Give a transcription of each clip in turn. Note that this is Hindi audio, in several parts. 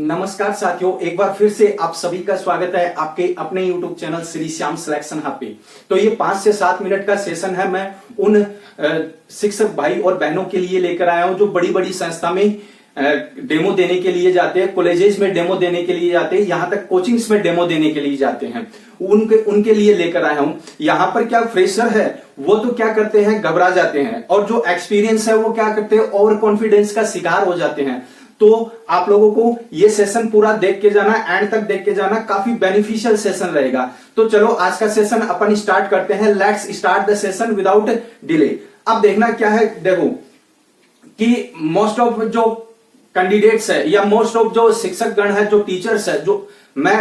नमस्कार साथियों, एक बार फिर से आप सभी का स्वागत है आपके अपने YouTube channel Shri Shyam selection hub पे। तो ये 5 से 7 मिनट का सेशन है। मैं उन शिक्षक भाई और बहनों के लिए लेकर आया हूं जो बड़ी बड़ी संस्था में डेमो देने के लिए जाते हैं, कॉलेजेस में डेमो देने के लिए जाते हैं, यहाँ तक कोचिंग्स में डेमो देने के लिए जाते हैं। उनके लिए लेकर आया हूं। यहाँ पर क्या फ्रेशर है वो तो क्या करते हैं, घबरा जाते हैं, और जो एक्सपीरियंस है वो क्या करते हैं, ओवर कॉन्फिडेंस का शिकार हो जाते हैं। तो आप लोगों को ये सेशन पूरा देख के जाना, एंड तक देख के जाना, काफी बेनिफिशियल सेशन रहेगा। तो चलो आज का सेशन अपन स्टार्ट करते हैं। Let's start the session without delay. अब देखना क्या है, देखो कि मोस्ट ऑफ जो कैंडिडेट्स है या मोस्ट ऑफ जो शिक्षक गण है, जो टीचर्स है, जो मैं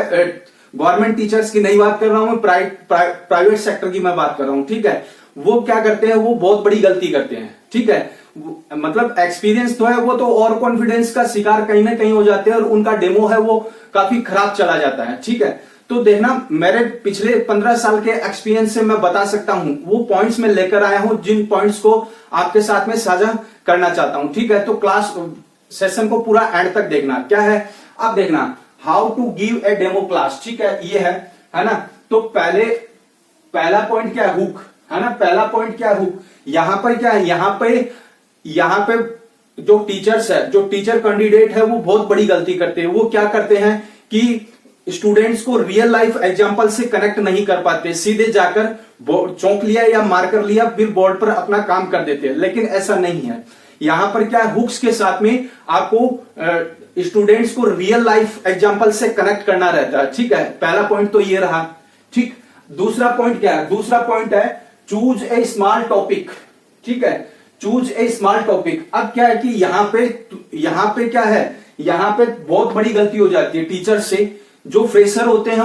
गवर्नमेंट टीचर्स की नहीं बात कर रहा हूं, प्राइवेट सेक्टर की मैं बात कर रहा हूं, ठीक है। वो क्या करते हैं, वो बहुत बड़ी गलती करते हैं, ठीक है। मतलब एक्सपीरियंस तो है वो, तो और कॉन्फिडेंस का शिकार कहीं ना कहीं हो जाते हैं और उनका डेमो है वो काफी खराब चला जाता है, ठीक है। तो देखना, मेरे पिछले 15 साल के एक्सपीरियंस से मैं बता सकता हूं, वो पॉइंट्स में लेकर आया हूं जिन पॉइंट्स को आपके साथ में साझा करना चाहता हूं, ठीक है। तो क्लास सेशन को पूरा एंड तक देखना। क्या है, अब देखना how to give a demo class, ठीक है, ये है ना। तो पहला पॉइंट क्या है, हुक, है ना। पहला पॉइंट क्या है, हुक। यहां पर क्या है, यहाँ पे जो टीचर्स है, जो टीचर कैंडिडेट है, वो बहुत बड़ी गलती करते हैं। वो क्या करते हैं कि स्टूडेंट्स को रियल लाइफ एग्जांपल से कनेक्ट नहीं कर पाते, सीधे जाकर चौक लिया या मार्कर लिया, फिर बोर्ड पर अपना काम कर देते हैं। लेकिन ऐसा नहीं है। यहां पर क्या है, हुक्स के साथ में आपको स्टूडेंट्स को रियल लाइफ एग्जांपल से कनेक्ट करना रहता है, ठीक है। पहला पॉइंट तो ये रहा, ठीक। दूसरा पॉइंट क्या है, दूसरा पॉइंट है चूज ए स्मॉल टॉपिक, ठीक है, चूज ए स्मॉल टॉपिक। अब क्या है कि यहाँ पे क्या है, यहाँ पे बहुत बड़ी गलती हो जाती है टीचर से। जो फ्रेशर होते हैं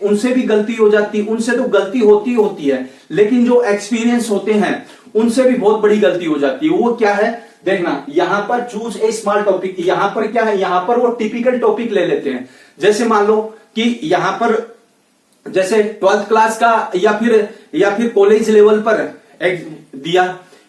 उनसे भी गलती हो जाती है, उनसे तो गलती होती है, लेकिन जो एक्सपीरियंस होते हैं उनसे भी बहुत बड़ी गलती हो जाती है। वो क्या है, देखना, यहां पर चूज ए स्मॉल टॉपिक। यहां पर क्या है, यहां पर वो टिपिकल टॉपिक ले लेते हैं। जैसे मान लो कि यहां पर जैसे 12th क्लास का या फिर कॉलेज लेवल पर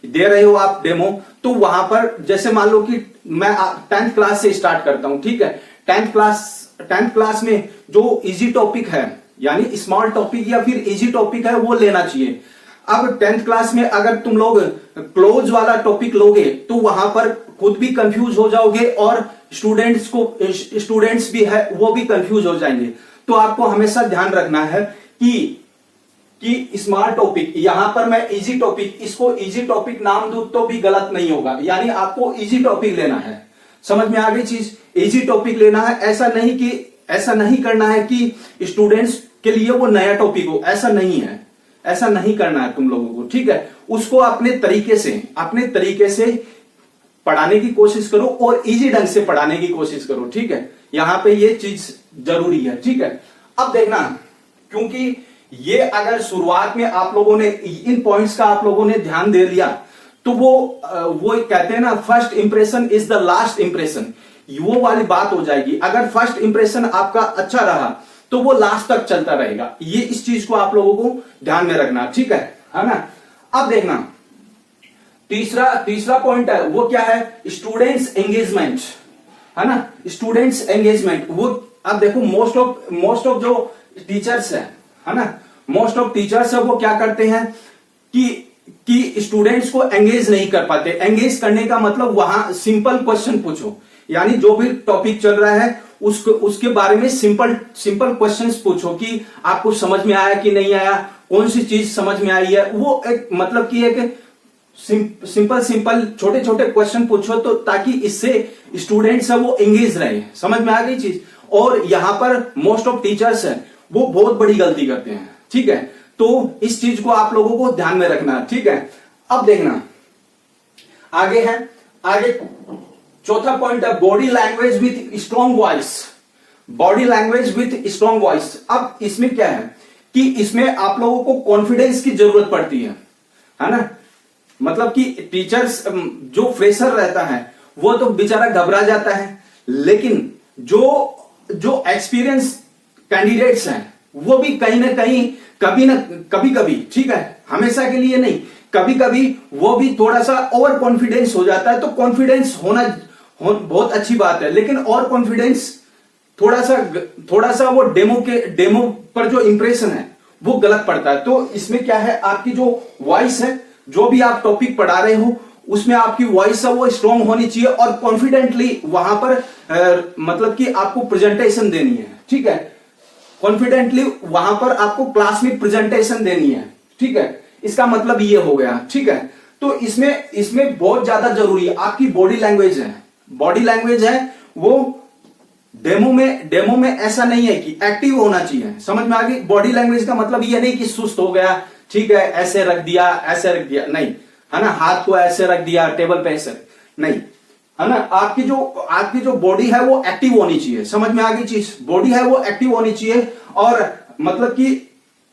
दे रहे हो आप डेमो, तो वहां पर जैसे मान लो कि मैं 10th क्लास से स्टार्ट करता हूं, ठीक है। 10th क्लास में जो इजी टॉपिक है, यानी स्मॉल टॉपिक या फिर इजी टॉपिक है, वो लेना चाहिए। अब 10th क्लास में अगर तुम लोग क्लोज वाला टॉपिक लोगे तो वहां पर खुद भी कंफ्यूज हो जाओगे और स्टूडेंट्स भी है वो भी कंफ्यूज हो जाएंगे। तो आपको हमेशा ध्यान रखना है कि स्मॉल टॉपिक, यहां पर मैं इजी टॉपिक, इसको इजी टॉपिक नाम दूं तो भी गलत नहीं होगा, यानी आपको इजी टॉपिक लेना है। समझ में आ गई चीज, इजी टॉपिक लेना है। ऐसा नहीं करना है कि स्टूडेंट्स के लिए वो नया टॉपिक हो, ऐसा नहीं है, ऐसा नहीं करना है तुम लोगों को, ठीक है। उसको अपने तरीके से पढ़ाने की कोशिश करो और इजी ढंग से पढ़ाने की कोशिश करो, ठीक है। यहां पे ये चीज जरूरी है, ठीक है। अब देखना, क्योंकि ये अगर शुरुआत में आप लोगों ने इन पॉइंट्स का आप लोगों ने ध्यान दे लिया तो वो कहते हैं ना, first impression is the last impression, वो वाली बात हो जाएगी। अगर फर्स्ट इंप्रेशन आपका अच्छा रहा तो वो लास्ट तक चलता रहेगा। ये इस चीज को आप लोगों को ध्यान में रखना, ठीक है ना। अब देखना, तीसरा पॉइंट है, वो क्या है, स्टूडेंट्स एंगेजमेंट, है ना। स्टूडेंट्स एंगेजमेंट, वो अब देखो मोस्ट ऑफ जो टीचर्स है ना, मोस्ट ऑफ टीचर्स है वो क्या करते हैं कि स्टूडेंट्स को एंगेज नहीं कर पाते। एंगेज करने का मतलब वहां सिंपल क्वेश्चन पूछो, यानी जो भी टॉपिक चल रहा है उसके बारे में सिंपल क्वेश्चंस पूछो कि आपको समझ में आया कि नहीं आया, कौन सी चीज समझ में आई है। वो एक मतलब कि एक सिंपल छोटे क्वेश्चन पूछो, तो ताकि इससे स्टूडेंट्स है वो एंगेज रहे। समझ में आ गई चीज। और यहां पर मोस्ट ऑफ टीचर्स है वो बहुत बड़ी गलती करते हैं, ठीक है। तो इस चीज को आप लोगों को ध्यान में रखना, ठीक है। अब देखना, आगे चौथा पॉइंट है body language with strong voice. Body language with strong voice. अब इसमें क्या है कि इसमें आप लोगों को कॉन्फिडेंस की जरूरत पड़ती है ना। मतलब कि टीचर्स, जो फ्रेशर रहता है वो तो बेचारा घबरा जाता है, लेकिन जो एक्सपीरियंस कैंडिडेट्स हैं वो भी कहीं ना कहीं कभी, ठीक है, हमेशा के लिए नहीं, कभी वो भी थोड़ा सा ओवर कॉन्फिडेंस हो जाता है। तो कॉन्फिडेंस होना बहुत अच्छी बात है, लेकिन और कॉन्फिडेंस थोड़ा सा वो डेमो पर जो इंप्रेशन है वो गलत पड़ता है। तो इसमें क्या है, आपकी जो वॉइस है, जो भी आप टॉपिक पढ़ा रहे हो उसमें आपकी वॉइस है वो स्ट्रांग होनी चाहिए और कॉन्फिडेंटली वहां पर मतलब कि आपको प्रेजेंटेशन देनी है, ठीक है। कॉन्फिडेंटली वहां पर आपको क्लास में प्रेजेंटेशन देनी है, ठीक है। इसका मतलब ये हो गया, ठीक है। तो इसमें बहुत ज्यादा जरूरी है आपकी बॉडी लैंग्वेज है। बॉडी लैंग्वेज है वो डेमो में ऐसा नहीं है कि एक्टिव होना चाहिए, समझ में आ गई। बॉडी लैंग्वेज का मतलब ये नहीं कि सुस्त हो गया, ठीक है, ऐसे रख दिया नहीं, है ना, हाथ को ऐसे रख दिया टेबल पे ऐसे नहीं, है ना। आपकी जो बॉडी है वो एक्टिव होनी चाहिए, समझ में आ गई चीज। बॉडी है वो एक्टिव होनी चाहिए और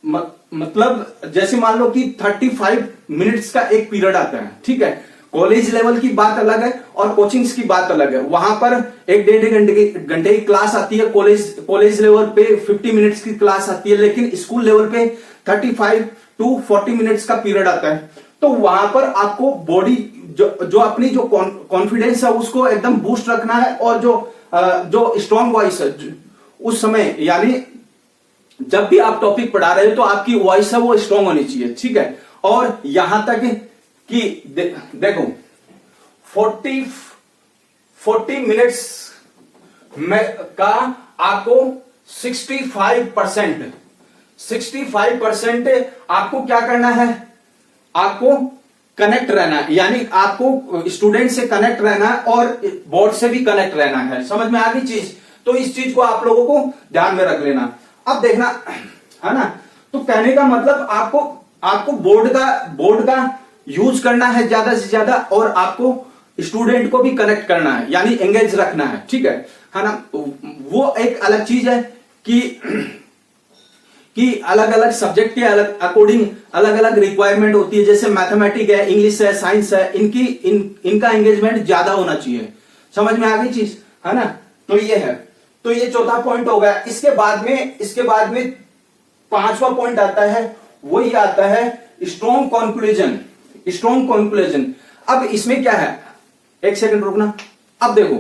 मतलब जैसे मान लो कि 35 मिनट्स का एक पीरियड आता है, ठीक है। कॉलेज लेवल की बात अलग है और कोचिंग्स की बात अलग है। वहां पर 1-1.5 घंटे की क्लास आती है, कॉलेज लेवल पे 50 मिनट्स की क्लास आती है, लेकिन स्कूल लेवल पे 35 to 40 मिनट्स का पीरियड आता है। तो वहां पर आपको बॉडी जो अपनी जो कॉन्फिडेंस है उसको एकदम बूस्ट रखना है और जो स्ट्रॉन्ग वॉइस है उस समय, यानी जब भी आप टॉपिक पढ़ा रहे हो तो आपकी वॉइस है वो स्ट्रॉन्ग होनी चाहिए, ठीक है। और यहां तक कि देखो 40 मिनट्स में का आपको 65% आपको क्या करना है, आपको कनेक्ट रहना है, यानी आपको स्टूडेंट से कनेक्ट रहना है और बोर्ड से भी कनेक्ट रहना है, समझ में आ गई चीज। तो इस चीज को आप लोगों को ध्यान में रख लेना। अब देखना, है ना, तो कहने का मतलब आपको बोर्ड का यूज करना है ज्यादा से ज्यादा और आपको स्टूडेंट को भी कनेक्ट करना है, यानी एंगेज रखना है, ठीक है ना। वो एक अलग चीज है कि अलग अलग सब्जेक्ट के अकॉर्डिंग अलग अलग रिक्वायरमेंट होती है। जैसे मैथमेटिक्स है, इंग्लिश है, साइंस है, इनका एंगेजमेंट ज्यादा होना चाहिए, समझ में आ गई चीज, है ना। तो ये है, तो ये चौथा पॉइंट हो गया। इसके बाद में पांचवा पॉइंट आता है, वही आता है स्ट्रॉन्ग कंक्लूजन। अब इसमें क्या है, एक सेकंड रुकना। अब देखो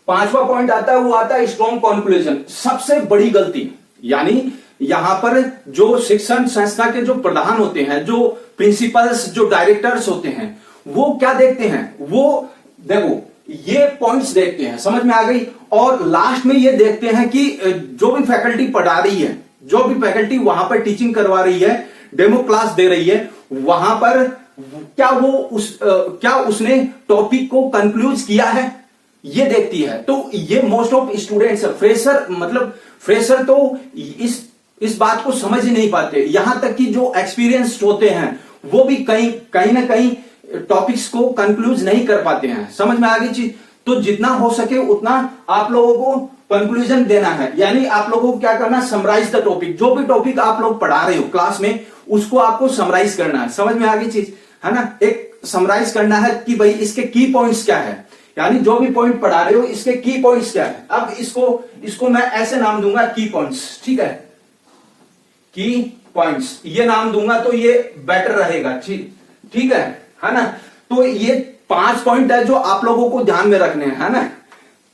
पांचवा पॉइंट आता है, वो आता है स्ट्रॉन्ग कंक्लूजन। सबसे बड़ी गलती, यानी यहां पर जो शिक्षण संस्था के जो प्रधान होते हैं, जो प्रिंसिपल्स, जो डायरेक्टर्स होते हैं, वो क्या देखते हैं, वो देखो ये पॉइंट्स देखते हैं, समझ में आ गई। और लास्ट में ये देखते हैं कि जो भी फैकल्टी पढ़ा रही है, जो भी फैकल्टी वहां पर टीचिंग करवा रही है, डेमो क्लास दे रही है, वहां पर क्या उसने टॉपिक को कंक्लूज किया है, ये देखती है। तो ये मोस्ट ऑफ स्टूडेंट्स, फ्रेशर तो इस बात को समझ ही नहीं पाते। यहां तक कि जो एक्सपीरियंस्ड होते हैं वो भी कहीं ना कहीं टॉपिक्स को कंक्लूज नहीं कर पाते हैं, समझ में आ गई चीज। तो जितना हो सके उतना आप लोगों को कंक्लूजन देना है, यानी आप लोगों को क्या करना, समराइज द टॉपिक। जो भी टॉपिक आप लोग पढ़ा रहे हो क्लास में, उसको आपको समराइज करना है, समझ में आ गई चीज, है ना। एक समराइज करना है कि भाई इसके की पॉइंट्स क्या है, यानी जो भी पॉइंट पढ़ा रहे हो इसके की पॉइंट्स क्या है। अब इसको मैं ऐसे नाम दूंगा की पॉइंट्स, ठीक है, की पॉइंट्स ये नाम दूंगा तो ये बेटर रहेगा, ठीक है ना। तो ये 5 पॉइंट है जो आप लोगों को ध्यान में रखने हैं,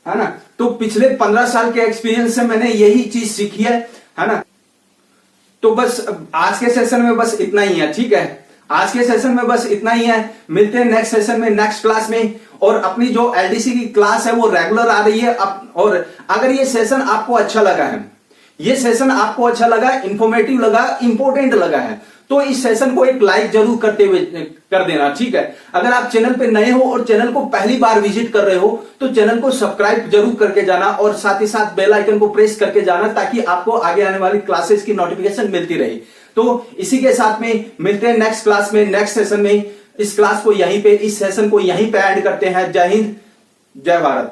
है ना। तो पिछले 15 साल के एक्सपीरियंस से मैंने यही चीज सीखी है ना। तो बस आज के सेशन में बस इतना ही है, ठीक है। आज के सेशन में बस इतना ही है। मिलते हैं नेक्स्ट सेशन में, नेक्स्ट क्लास में। और अपनी जो एलडीसी की क्लास है वो रेगुलर आ रही है। और अगर ये सेशन आपको अच्छा लगा है, ये सेशन आपको अच्छा लगा, इंफॉर्मेटिव लगा, इंपॉर्टेंट लगा है, तो इस सेशन को एक लाइक जरूर कर देना, ठीक है। अगर आप चैनल पे नए हो और चैनल को पहली बार विजिट कर रहे हो तो चैनल को सब्सक्राइब जरूर करके जाना और साथ ही साथ बेल आइकन को प्रेस करके जाना, ताकि आपको आगे आने वाली क्लासेस की नोटिफिकेशन मिलती रहे। तो इसी के साथ में मिलते हैं नेक्स्ट क्लास में, नेक्स्ट सेशन में। इस क्लास को यहीं पे, इस सेशन को यहीं पे ऐड करते हैं। जय हिंद, जय भारत।